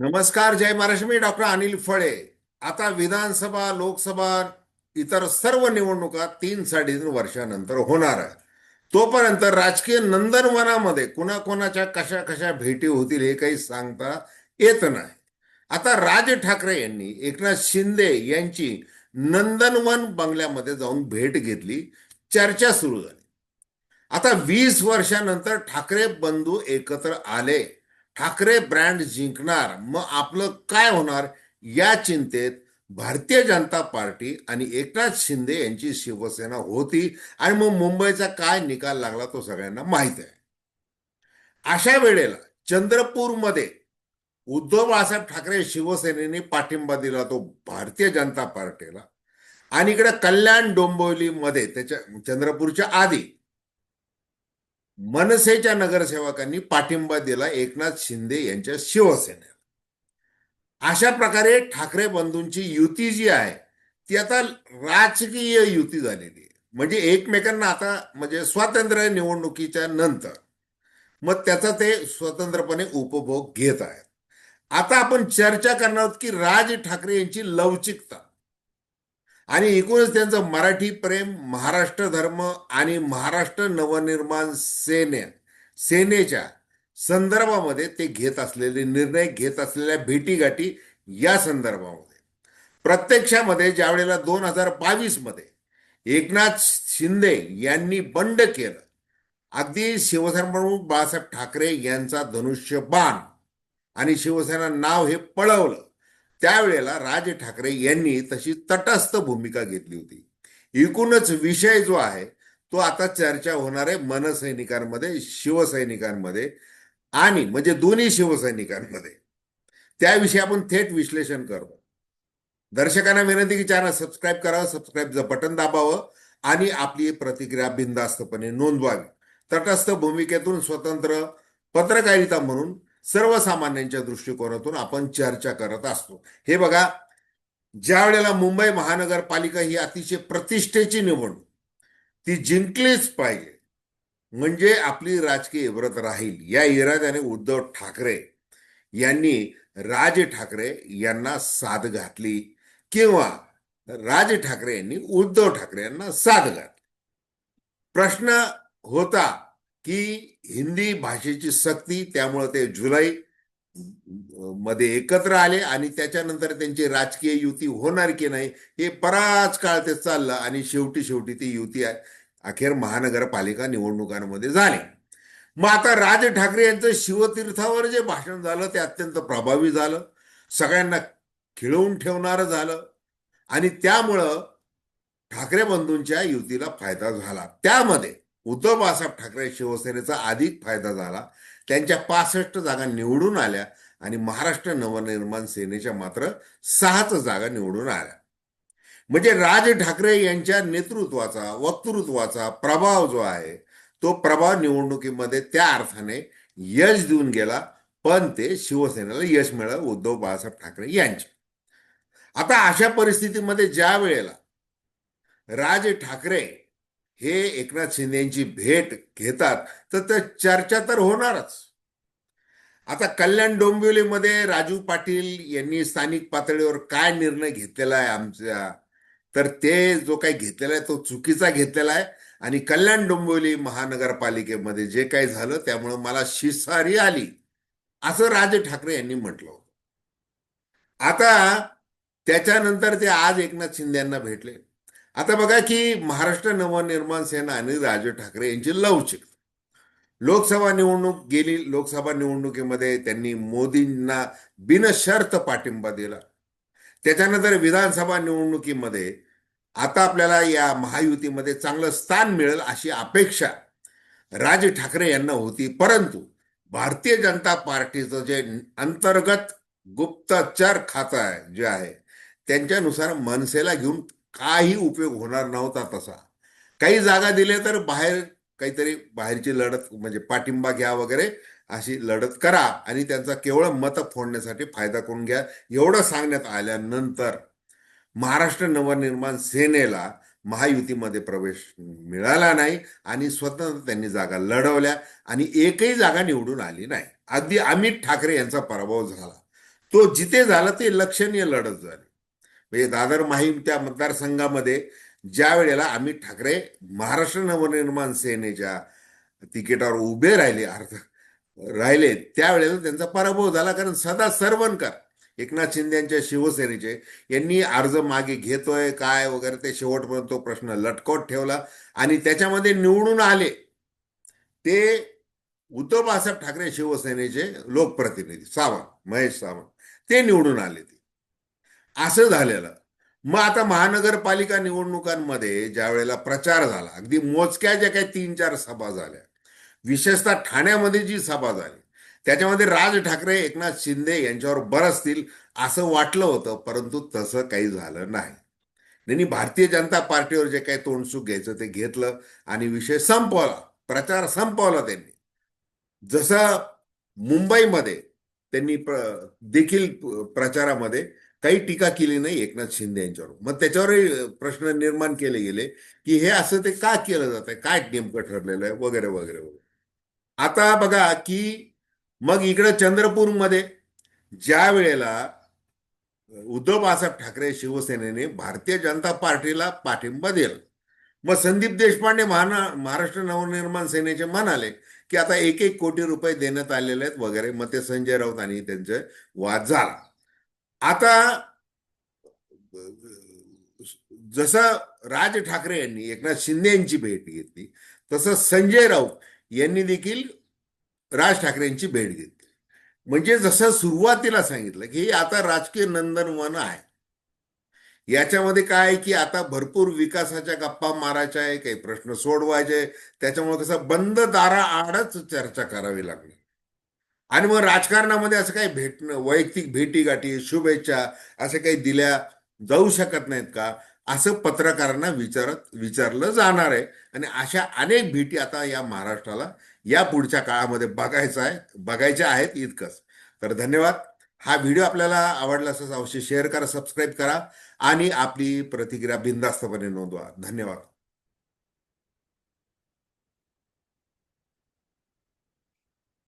नमस्कार, जय महाराष्ट्र. मी डॉक्टर अनिल फळे. आता विधानसभा, लोकसभा, इतर सर्व निवडणुका 3-3.5 वर्षानंतर होणार आहे. तोपर्यंत राजकीय नंदनवनामध्ये कुणाकुणाच्या कशा कशा भेटी होतील हे काही सांगता येत नाही. आता राज ठाकरे यांनी एकनाथ शिंदे यांची नंदनवन बंगल्यामध्ये जाऊन भेट घेतली. चर्चा सुरू झाली. आता 20 वर्षानंतर ठाकरे बंधू एकत्र आले. ठाकरे ब्रँड जिंकणार, मग आपलं काय होणार या चिंतेत भारतीय जनता पार्टी आणि एकनाथ शिंदे यांची शिवसेना होती. आणि मग मुंबईचा काय निकाल लागला तो सगळ्यांना माहित आहे. अशा वेळेला चंद्रपूरमध्ये उद्धव बाळासाहेब ठाकरे शिवसेनेने पाठिंबा दिला तो भारतीय जनता पार्टीला. आणि इकडे कल्याण डोंबिवलीमध्ये त्याच्या चंद्रपूरच्या आधी मनसेच्या नगरसेवकांनी पाठिंबा दिला एकनाथ शिंदे यांच्या शिवसेनेला. अशा प्रकारे ठाकरे बंधूंची युती जी आहे ती आता राजकीय युती झालेली आहे. म्हणजे एकमेकांना आता म्हणजे स्वातंत्र्य निवडणुकीच्या नंतर मग त्याचा ते स्वतंत्रपणे उपभोग घेत आहेत. आता आपण चर्चा करणार आहोत की राज ठाकरे यांची लवचिकता आणि एकूणच त्यांचं मराठी प्रेम, महाराष्ट्र धर्म आणि महाराष्ट्र नवनिर्माण सेनेच्या संदर्भामध्ये ते घेत असलेले निर्णय, घेत असलेल्या भेटीगाठी या संदर्भामध्ये प्रत्यक्षामध्ये ज्या वेळेला 2022 मध्ये एकनाथ शिंदे यांनी बंड केलं, अगदी शिवसेनाप्रमुख बाळासाहेब ठाकरे यांचा धनुष्यबाण आणि शिवसेना नाव हे पळवलं, त्यावेळेला राज ठाकरे यांनी तशी तटस्थ भूमिका घेतली होती. एकूणच विषय जो आहे तो आता चर्चा होणार आहे मनसैनिकांमध्ये, शिवसैनिकांमध्ये आणि म्हणजे दोन्ही शिवसैनिकांमध्ये. त्याविषयी आपण थेट विश्लेषण करू. दर्शकांना विनंती की चॅनल सबस्क्राईब करावं, सबस्क्राईबचं बटन दाबावं आणि आपली प्रतिक्रिया बिनधास्तपणे नोंदवावी. तटस्थ भूमिकेतून स्वतंत्र पत्रकारिता म्हणून सर्वसामान्यांच्या दृष्टिकोनातून आपण चर्चा करत असतो. हे बघा, ज्या वेळेला मुंबई महानगरपालिका ही अतिशय प्रतिष्ठेची निवडणूक, ती जिंकलीच पाहिजे म्हणजे आपली राजकीय इव्रत राहील या इराद्याने उद्धव ठाकरे यांनी राज ठाकरे यांना साथ घातली किंवा राज ठाकरे यांनी उद्धव ठाकरे यांना साथ घातली. प्रश्न होता की हिंदी भाषेची सक्ती, त्यामुळे ते जुलै मध्ये एकत्र आले आणि त्याच्यानंतर त्यांची राजकीय युती होणार की नाही हे बराच काळ ते चाललं आणि शेवटी ती युती अखेर महानगरपालिका निवडणुकांमध्ये झाली. मग आता राज ठाकरे यांचं शिवतीर्थावर जे भाषण झालं ते अत्यंत प्रभावी झालं, सगळ्यांना खिळवून ठेवणारं झालं आणि त्यामुळं ठाकरे बंधूंच्या युतीला फायदा झाला. त्यामध्ये उद्धव बाळासाहेब ठाकरे शिवसेनेचा अधिक फायदा झाला. त्यांच्या 65 जागा निवडून आल्या आणि महाराष्ट्र नवनिर्माण सेनेच्या मात्र 6 जागा निवडून आल्या. म्हणजे राज ठाकरे यांच्या नेतृत्वाचा, वक्तृत्वाचा प्रभाव जो आहे तो प्रभाव निवडणुकीमध्ये त्या अर्थाने यश देऊन गेला, पण ते शिवसेनेला यश मिळालं उद्धव बाळासाहेब ठाकरे यांचे. आता अशा परिस्थितीमध्ये ज्या वेळेला राज ठाकरे हे एकनाथ शिंदे यांची भेट घेतात तर चर्चा तर होणारच. आता कल्याण डोंबिवलीमध्ये राजू पाटील यांनी स्थानिक पातळीवर काय निर्णय घेतलेला आहे आमच्या, तर ते जो काही घेतलेला आहे तो चुकीचा घेतलेला आहे. आणि कल्याण डोंबिवली महानगरपालिकेमध्ये जे काही झालं त्यामुळे मला शिसारी आली असं राज ठाकरे यांनी म्हटलं. आता त्याच्यानंतर ते आज एकनाथ शिंदे यांना भेटले. आता बघा की महाराष्ट्र नवनिर्माण सेना आणि राज ठाकरे यांची लवचिक लोकसभा निवडणूक गेली. लोकसभा निवडणुकीमध्ये त्यांनी मोदींना बिनशर्त पाठिंबा दिला. त्याच्यानंतर विधानसभा निवडणुकीमध्ये आता आपल्याला या महायुतीमध्ये चांगलं स्थान मिळेल अशी अपेक्षा राज ठाकरे यांना होती. परंतु भारतीय जनता पार्टीचं जे अंतर्गत गुप्तचर खातं आहे जे आहे त्यांच्यानुसार मनसेला घेऊन काही उपयोग होणार नव्हता. तसा काही जागा दिले तर बाहेर काहीतरी बाहेरची लढत म्हणजे पाठिंबा घ्या वगैरे अशी लढत करा आणि त्यांचा केवळ मत फोडण्यासाठी फायदा करून घ्या एवढं सांगण्यात आल्यानंतर महाराष्ट्र नवनिर्माण सेनेला महायुतीमध्ये प्रवेश मिळाला नाही आणि स्वतंत्र त्यांनी जागा लढवल्या आणि एकही जागा निवडून आली नाही. अगदी अमित ठाकरे यांचा पराभव झाला. तो जिथे झाला ते लक्षणीय लढत झाली. म्हणजे दादर माहीम त्या मतदारसंघामध्ये ज्या वेळेला अमित ठाकरे महाराष्ट्र नवनिर्माण सेनेच्या तिकिटावर उभे राहिले, राहिले त्यावेळेला त्यांचा पराभव झाला. कारण सदा सरवणकर एकनाथ शिंदे यांच्या शिवसेनेचे यांनी अर्ज मागे घेतोय काय वगैरे ते शेवटपर्यंत तो प्रश्न लटकवत ठेवला आणि त्याच्यामध्ये निवडून आले ते उद्धव बाळासाहेब ठाकरे शिवसेनेचे लोकप्रतिनिधी सावंत, महेश सावंत, ते निवडून आले. ते असं झालेलं. मग आता महानगरपालिका निवडणुकांमध्ये ज्या वेळेला प्रचार झाला, अगदी मोजक्या ज्या काही 3-4 सभा झाल्या, विशेषतः ठाण्यामध्ये जी सभा झाली त्याच्यामध्ये राज ठाकरे एकनाथ शिंदे यांच्यावर बरसतील असं वाटलं होतं, परंतु तसं काही झालं नाही. त्यांनी भारतीय जनता पार्टीवर जे काही तोंडसुख घ्यायचं ते घेतलं आणि विषय संपवला, प्रचार संपवला त्यांनी. जसं मुंबईमध्ये त्यांनी देखील प्रचारामध्ये काही टीका केली नाही एकनाथ शिंदे यांच्यावर. मग त्याच्यावरही प्रश्न निर्माण केले गेले की हे असं ते का केलं जात आहे, काय नेमकं ठरलेलं आहे वगैरे वगैरे वगैरे. आता बघा की मग इकडं चंद्रपूरमध्ये ज्या वेळेला उद्धव बाळासाहेब ठाकरे शिवसेनेने भारतीय जनता पार्टीला पाठिंबा दिला, मग संदीप देशपांडे महाराष्ट्र नवनिर्माण सेनेचे म्हणाले की आता 1-1 कोटी रुपये देण्यात आलेले आहेत वगैरे. मग ते संजय राऊत आणि त्यांचे वाद झाला. आता जसं राज ठाकरे यांनी एकनाथ शिंदे यांची भेट घेतली तसं संजय राऊत यांनी देखील राज ठाकरे यांची भेट घेतली. म्हणजे जसं सुरुवातीला सांगितलं की आता राजकीय नंदनवन आहे, याच्यामध्ये काय आहे की आता भरपूर विकासाच्या गप्पा मारायच्या आहे, काही प्रश्न सोडवायचे, त्याच्यामुळे कसं बंद दाराआडच चर्चा करावी लागली. आणि मग राजकारणामध्ये असं काही वैयक्तिक भेटीगाठी शुभेच्छा असं काही दिल्या जाऊ शकत नाहीत का, असं पत्रकारांना विचारलं जाणार आहे. आणि अशा अनेक भेटी आता या महाराष्ट्राला या पुढच्या काळामध्ये बघायच्या आहेत इतकंच. तर धन्यवाद. हा व्हिडिओ आपल्याला आवडला असेल अवश्य शेअर करा, सबस्क्राईब करा आणि आपली प्रतिक्रिया बिनधास्तपणे नोंदवा. धन्यवाद.